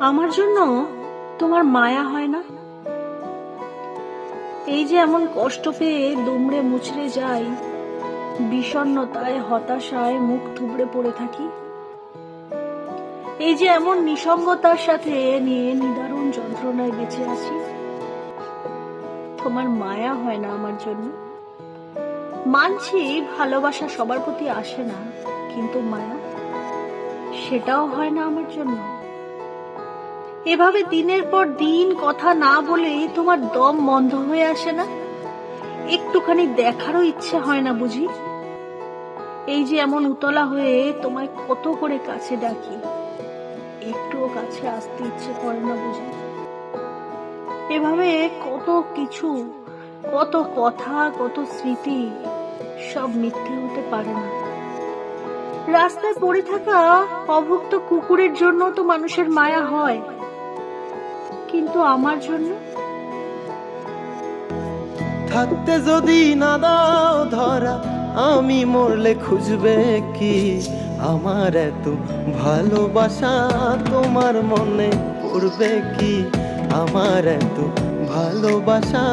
আমার জন্য তোমার মায়া হয় না? এই যে এমন কষ্ট পেয়ে দুমড়ে মুচড়ে যাই, বিষণ্ণতায় হতাশায় মুখ থুবড়ে পড়ে থাকি, এই যে এমন নিসঙ্গতার সাথে নিয়ে নিদারুণ যন্ত্রণায় বেঁচে আছি, তোমার মায়া হয় না আমার জন্য? মানছি ভালোবাসা সবার প্রতি আসে না, কিন্তু মায়া সেটাও হয় না আমার জন্য? এভাবে দিনের পর দিন কথা না বলে তোমার দম বন্ধ হয়ে আসে না? একটুখানি দেখারও ইচ্ছে হয় না বুঝি? এই যে এমন উতলা হয়ে তোমায় কত করে কাছে ডাকি, একটুও কাছে আসতে ইচ্ছে করে না বুঝি? এভাবে কত কিছু, কত কথা, কত স্মৃতি সব মিথ্যে হতে পারে না। রাস্তায় পড়ে থাকা অভুক্ত কুকুরের জন্য তো মানুষের মায়া হয়, কিন্তু আমার জন্য? থাকতে যদি না দাও ধরা, আমি মরলে খুঁজবে কি আমার এত ভালোবাসা? তোমার মনে পড়বে কি আমার এত ভালোবাসা?